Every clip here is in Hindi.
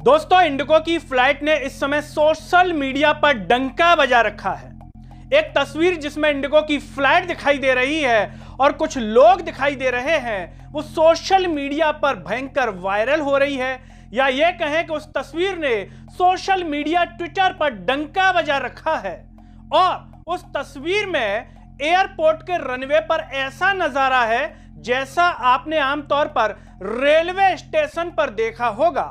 दोस्तों, इंडिगो की फ्लाइट ने इस समय सोशल मीडिया पर डंका बजा रखा है। एक तस्वीर जिसमें इंडिगो की फ्लाइट दिखाई दे रही है और कुछ लोग दिखाई दे रहे हैं, वो सोशल मीडिया पर भयंकर वायरल हो रही है, या ये कहें कि उस तस्वीर ने सोशल मीडिया ट्विटर पर डंका बजा रखा है। और उस तस्वीर में एयरपोर्ट के रनवे पर ऐसा नजारा है जैसा आपने आमतौर पर रेलवे स्टेशन पर देखा होगा।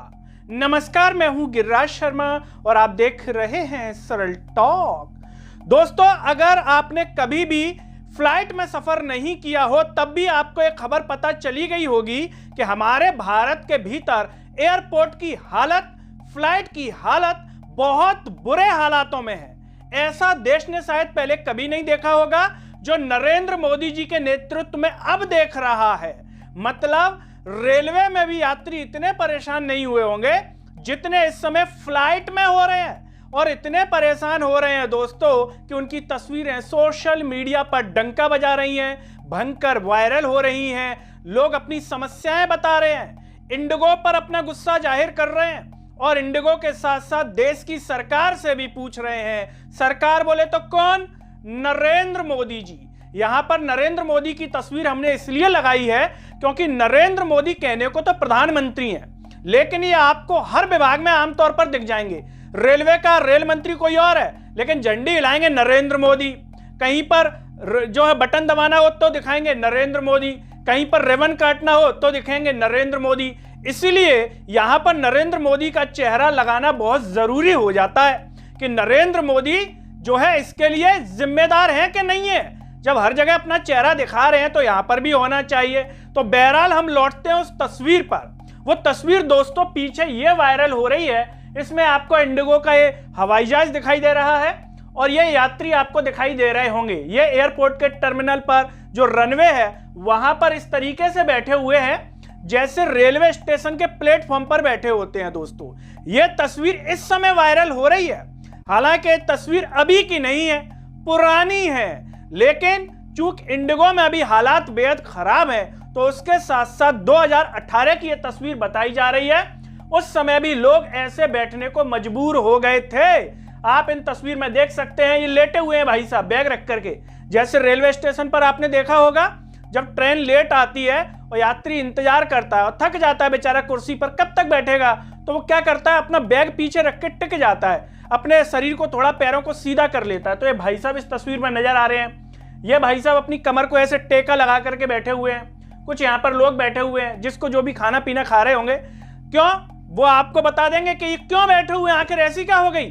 नमस्कार, मैं हूं गिरिराज शर्मा और आप देख रहे हैं सरल टॉक। दोस्तों, अगर आपने कभी भी फ्लाइट में सफर नहीं किया हो तब भी आपको एक खबर पता चली गई होगी कि हमारे भारत के भीतर एयरपोर्ट की हालत, फ्लाइट की हालत बहुत बुरे हालातों में है। ऐसा देश ने शायद पहले कभी नहीं देखा होगा जो नरेंद्र मोदी जी के नेतृत्व में अब देख रहा है। मतलब रेलवे में भी यात्री इतने परेशान नहीं हुए होंगे जितने इस समय फ्लाइट में हो रहे हैं, और इतने परेशान हो रहे हैं दोस्तों कि उनकी तस्वीरें सोशल मीडिया पर डंका बजा रही हैं, भयंकर वायरल हो रही हैं। लोग अपनी समस्याएं बता रहे हैं, इंडिगो पर अपना गुस्सा जाहिर कर रहे हैं और इंडिगो के साथ साथ देश की सरकार से भी पूछ रहे हैं। सरकार बोले तो कौन? नरेंद्र मोदी जी। यहां पर नरेंद्र मोदी की तस्वीर हमने इसलिए लगाई है क्योंकि नरेंद्र मोदी कहने को तो प्रधानमंत्री हैं, लेकिन ये आपको हर विभाग में आमतौर पर दिख जाएंगे। रेलवे का रेल मंत्री कोई और है, लेकिन झंडी हिलाएंगे नरेंद्र मोदी। कहीं पर जो है बटन दबाना हो तो दिखाएंगे नरेंद्र मोदी, कहीं पर रिबन काटना हो तो दिखाएंगे नरेंद्र मोदी। इसीलिए यहां पर नरेंद्र मोदी का चेहरा लगाना बहुत जरूरी हो जाता है कि नरेंद्र मोदी जो है इसके लिए जिम्मेदार है कि नहीं है। जब हर जगह अपना चेहरा दिखा रहे हैं तो यहां पर भी होना चाहिए। तो बहरहाल हम लौटते हैं उस तस्वीर पर। वो तस्वीर दोस्तों पीछे ये वायरल हो रही है, इसमें आपको इंडिगो का ये हवाई जहाज दिखाई दे रहा है और ये यात्री आपको दिखाई दे रहे होंगे। ये एयरपोर्ट के टर्मिनल पर जो रनवे है वहां पर इस तरीके से बैठे हुए हैं जैसे रेलवे स्टेशन के प्लेटफॉर्म पर बैठे होते हैं। दोस्तों, ये तस्वीर इस समय वायरल हो रही है। हालांकि तस्वीर अभी की नहीं है, पुरानी है, लेकिन चूंकि इंडिगो में अभी हालात बेहद खराब है तो उसके साथ साथ 2018 की यह तस्वीर बताई जा रही है। उस समय भी लोग ऐसे बैठने को मजबूर हो गए थे। आप इन तस्वीर में देख सकते हैं, ये लेटे हुए हैं भाई साहब बैग रख करके। जैसे रेलवे स्टेशन पर आपने देखा होगा जब ट्रेन लेट आती है और यात्री इंतजार करता है और थक जाता है बेचारा कुर्सी पर, कब तक बैठेगा, तो वो क्या करता है, अपना बैग पीछे रख के टिक जाता है, अपने शरीर को थोड़ा पैरों को सीधा कर लेता है। तो ये भाई साहब इस तस्वीर में नजर आ रहे हैं। ये भाई साहब अपनी कमर को ऐसे टेका लगा करके बैठे हुए हैं। कुछ यहाँ पर लोग बैठे हुए हैं जिसको जो भी खाना पीना खा रहे होंगे। क्यों? वो आपको बता देंगे कि ये क्यों बैठे हुए हैं, आखिर ऐसी क्या हो गई।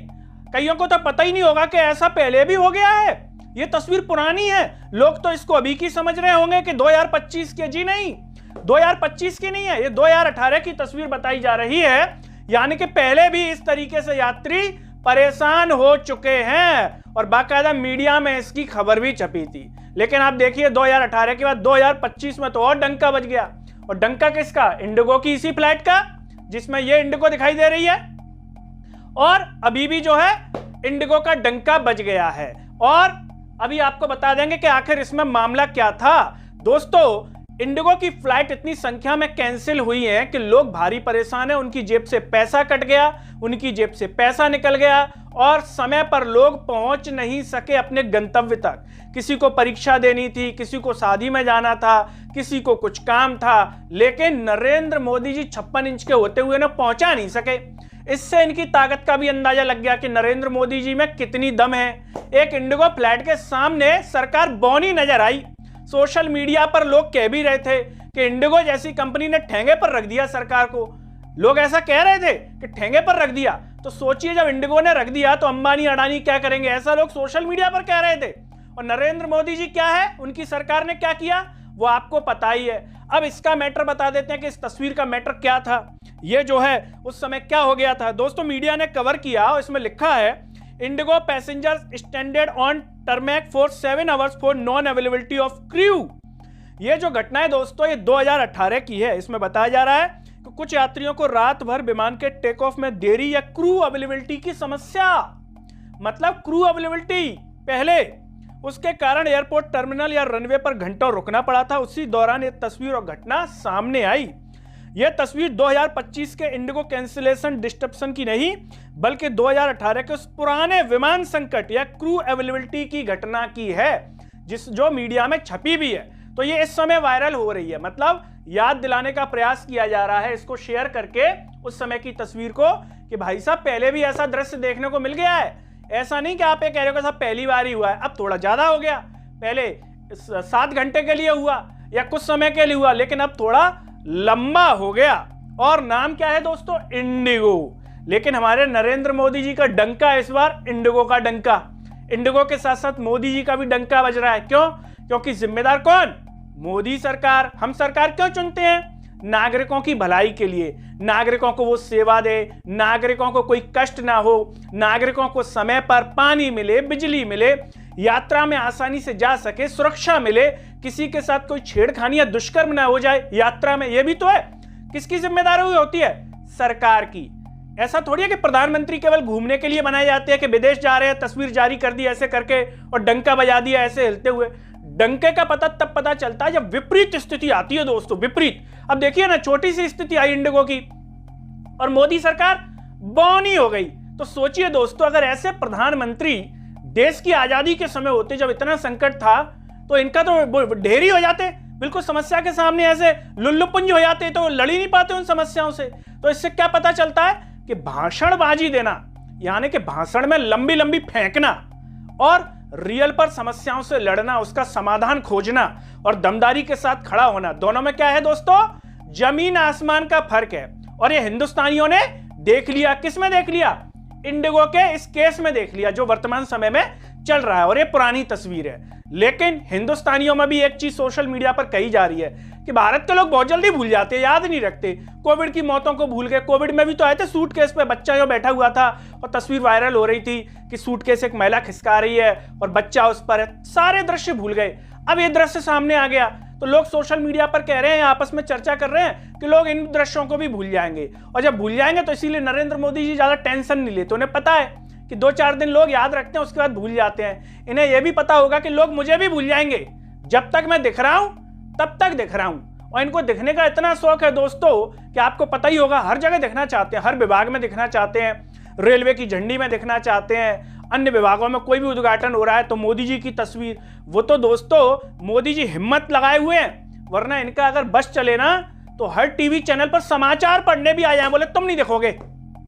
कईयों को तो पता ही नहीं होगा कि ऐसा पहले भी हो गया है। ये तस्वीर पुरानी है, लोग तो इसको अभी की समझ रहे होंगे कि 2025 की। जी नहीं, 2025 की नहीं है, ये 2018 की तस्वीर बताई जा रही है। यानी कि पहले भी इस तरीके से यात्री परेशान हो चुके हैं और बाकायदा मीडिया में इसकी खबर भी छपी थी। लेकिन आप देखिए 2018 के बाद 2025 में तो और डंका बज गया। और डंका किसका? इंडिगो की इसी फ्लाइट का जिसमें ये इंडिगो दिखाई दे रही है। और अभी भी जो है इंडिगो का डंका बज गया है। और अभी आपको बता देंगे कि आखिर इसमें मामला क्या था। दोस्तों, इंडिगो की फ्लाइट इतनी संख्या में कैंसिल हुई है कि लोग भारी परेशान है। उनकी जेब से पैसा कट गया, उनकी जेब से पैसा निकल गया और समय पर लोग पहुंच नहीं सके अपने गंतव्य तक। किसी को परीक्षा देनी थी, किसी को शादी में जाना था, किसी को कुछ काम था, लेकिन नरेंद्र मोदी जी 56 इंच के होते हुए ना पहुंचा नहीं सके। इससे इनकी ताकत का भी अंदाजा लग गया कि नरेंद्र मोदी जी में कितनी दम है। एक इंडिगो फ्लाइट के सामने सरकार बौनी नजर आई। सोशल मीडिया पर लोग कह भी रहे थे कि इंडिगो जैसी कंपनी ने ठेंगे पर रख दिया सरकार को। लोग ऐसा कह रहे थे कि ठेंगे पर रख दिया। तो सोचिए, जब इंडिगो ने रख दिया तो अंबानी अडानी क्या करेंगे, ऐसा लोग सोशल मीडिया पर कह रहे थे। और नरेंद्र मोदी जी क्या है, उनकी सरकार ने क्या किया वो आपको पता ही है। अब इसका मैटर बता देते हैं कि इस तस्वीर का मैटर क्या था। ये जो है उस समय क्या हो गया था। दोस्तों, मीडिया ने कवर किया और इसमें लिखा है Indigo passengers standard on tarmac for 7 hours for non availability of crew. ये जो घटना है दोस्तों, ये 2018 की है। इसमें बताया जा रहा है कि कुछ यात्रियों को रात भर विमान के टेक ऑफ में देरी या क्रू अवेलेबिलिटी की समस्या, मतलब क्रू अवेलेबिलिटी पहले, उसके कारण एयरपोर्ट टर्मिनल या रनवे पर घंटों रुकना पड़ा था। उसी दौरान ये तस्वीर और घटना सामने आई। यह तस्वीर 2025 के इंडिगो कैंसिलेशन डिस्टरप्शन की नहीं, बल्कि 2018 के उस पुराने विमान संकट या क्रू अवेलेबिलिटी की घटना की है, जो मीडिया में छपी भी है। तो ये इस समय वायरल हो रही है, मतलब याद दिलाने का प्रयास किया जा रहा है इसको शेयर करके उस समय की तस्वीर को, कि भाई साहब पहले भी ऐसा दृश्य देखने को मिल गया है। ऐसा नहीं कि आप ये कह रहे हो कि साहब पहली बार ही हुआ है, अब थोड़ा ज्यादा हो गया। पहले 7 घंटे के लिए हुआ या कुछ समय के लिए हुआ, लेकिन अब थोड़ा लंबा हो गया। और नाम क्या है दोस्तों? इंडिगो। लेकिन हमारे नरेंद्र मोदी जी का डंका इस बार इंडिगो का डंका, इंडिगो के साथ साथ मोदी जी का भी डंका बज रहा है। क्यों? क्योंकि जिम्मेदार कौन? मोदी सरकार। हम सरकार क्यों चुनते हैं? नागरिकों की भलाई के लिए, नागरिकों को वो सेवा दे, नागरिकों को कोई कष्ट ना हो, नागरिकों को समय पर पानी मिले, बिजली मिले, यात्रा में आसानी से जा सके, सुरक्षा मिले, किसी के साथ कोई छेड़खानी या दुष्कर्म ना हो जाए यात्रा में। ये भी तो है। किसकी जिम्मेदारी होती है? सरकार की। ऐसा थोड़ी है कि प्रधानमंत्री केवल घूमने के लिए बनाए जाते हैं कि विदेश जा रहे हैं, तस्वीर जारी कर दी ऐसे करके और डंका बजा दिया ऐसे हिलते हुए। डंके का पता तब पता चलता है जब विपरीत स्थिति आती है दोस्तों, विपरीत। अब देखिए ना, छोटी सी स्थिति आई इंडिगो की और मोदी सरकार बौनी हो गई। तो सोचिए दोस्तों, अगर ऐसे प्रधानमंत्री देश की आजादी के समय होते, जब इतना संकट था, तो इनका तो ढेर ही हो जाते, बिल्कुल समस्या के सामने ऐसे लुल्लुपुंज हो जाते, तो लड़ ही नहीं पाते उन समस्याओं से। तो इससे क्या पता चलता है कि भाषणबाजी देना, यानी कि भाषण में लंबी लंबी फेंकना और रियल पर समस्याओं से लड़ना, उसका समाधान खोजना और दमदारी के साथ खड़ा होना, दोनों में क्या है दोस्तों? जमीन आसमान का फर्क है। और ये हिंदुस्तानियों ने देख लिया। किस में देख लिया? इंडिगो के इस केस में देख लिया, जो वर्तमान समय में चल रहा है। और ये पुरानी तस्वीर है। लेकिन हिंदुस्तानियों में भी एक चीज सोशल मीडिया पर कही जा रही है कि भारत के लोग बहुत जल्दी भूल जाते हैं, याद नहीं रखते। कोविड की मौतों को भूल गए। कोविड में भी तो आए थे, सूटकेस पे बच्चा जो बैठा हुआ था और तस्वीर वायरल हो रही थी कि सूटकेस एक महिला खिसका रही है और बच्चा उस पर है। सारे दृश्य भूल गए। अब ये दृश्य सामने आ गया तो लोग सोशल मीडिया पर कह रहे हैं, आपस में चर्चा कर रहे हैं कि लोग इन दृश्यों को भी भूल जाएंगे। और जब भूल जाएंगे तो इसीलिए नरेंद्र मोदी जी ज्यादा टेंशन नहीं लेते। उन्हें पता है कि 2-4 दिन लोग याद रखते हैं, उसके बाद भूल जाते हैं। इन्हें यह भी पता होगा कि लोग मुझे भी भूल जाएंगे, जब तक मैं दिख रहा हूं तब तक दिख रहा हूं। और इनको दिखने का इतना शौक है दोस्तों कि आपको पता ही होगा, हर जगह दिखना चाहते हैं, हर विभाग में दिखना चाहते हैं, रेलवे की झंडी में दिखना चाहते हैं, अन्य विभागों में कोई भी उद्घाटन हो रहा है तो मोदी जी की तस्वीर। वो तो दोस्तों मोदी जी हिम्मत लगाए हुए हैं, वरना इनका अगर बस चले ना तो हर टीवी चैनल पर समाचार पढ़ने भी आ जाए। बोले तुम नहीं देखोगे,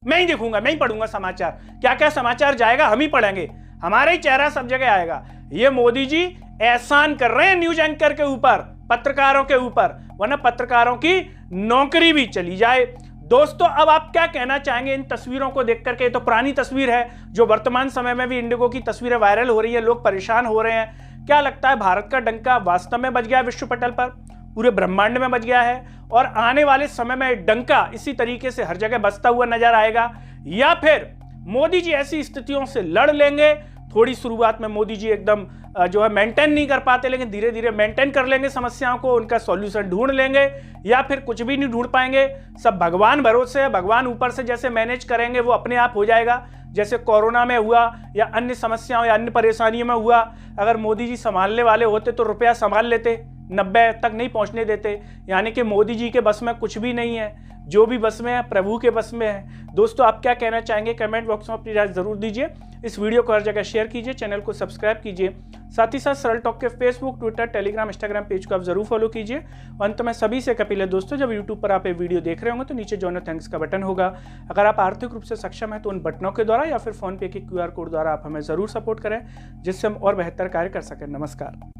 मैं ही देखूंगा, मैं ही पढ़ूंगा समाचार। क्या क्या समाचार जाएगा, हम ही पढ़ेंगे, हमारा ही चेहरा सब जगह आएगा। ये मोदी जी एहसान कर रहे हैं न्यूज एंकर के ऊपर, पत्रकारों के ऊपर, वरना पत्रकारों की नौकरी भी चली जाए। दोस्तों अब आप क्या कहना चाहेंगे इन तस्वीरों को देख करके? तो पुरानी तस्वीर है, जो वर्तमान समय में भी इंडिगो की तस्वीरें वायरल हो रही है, लोग परेशान हो रहे हैं। क्या लगता है, भारत का डंका वास्तव में बज गया विश्व पटल पर, पूरे ब्रह्मांड में बज गया है और आने वाले समय में डंका इसी तरीके से हर जगह बजता हुआ नजर आएगा, या फिर मोदी जी ऐसी स्थितियों से लड़ लेंगे? थोड़ी शुरुआत में मोदी जी एकदम जो है मेंटेन नहीं कर पाते, लेकिन धीरे धीरे मेंटेन कर लेंगे समस्याओं को, उनका सॉल्यूशन ढूंढ लेंगे, या फिर कुछ भी नहीं ढूंढ पाएंगे। सब भगवान भरोसे है, भगवान ऊपर से जैसे मैनेज करेंगे वो अपने आप हो जाएगा, जैसे कोरोना में हुआ या अन्य समस्याओं या अन्य परेशानियों में हुआ। अगर मोदी जी संभालने वाले होते तो रुपया संभाल लेते, 90 तक नहीं पहुंचने देते। यानी कि मोदी जी के बस में कुछ भी नहीं है, जो भी बस में है प्रभु के बस में है। दोस्तों आप क्या कहना चाहेंगे? कमेंट बॉक्स में अपनी राय जरूर दीजिए। इस वीडियो को हर जगह शेयर कीजिए, चैनल को सब्सक्राइब कीजिए, साथ ही साथ सरल टॉक के Facebook, Twitter, Telegram, Instagram page को आप जरूर फॉलो कीजिए। अंत में सभी से अपील है दोस्तों, जब यूट्यूब पर आप ये वीडियो देख रहे होंगे तो नीचे जॉइन थैंक्स का बटन होगा। अगर आप आर्थिक रूप से सक्षम है तो उन बटनों के द्वारा या फिर फोन पे के QR कोड द्वारा आप हमें जरूर सपोर्ट करें, जिससे हम और बेहतर कार्य कर सकें। नमस्कार।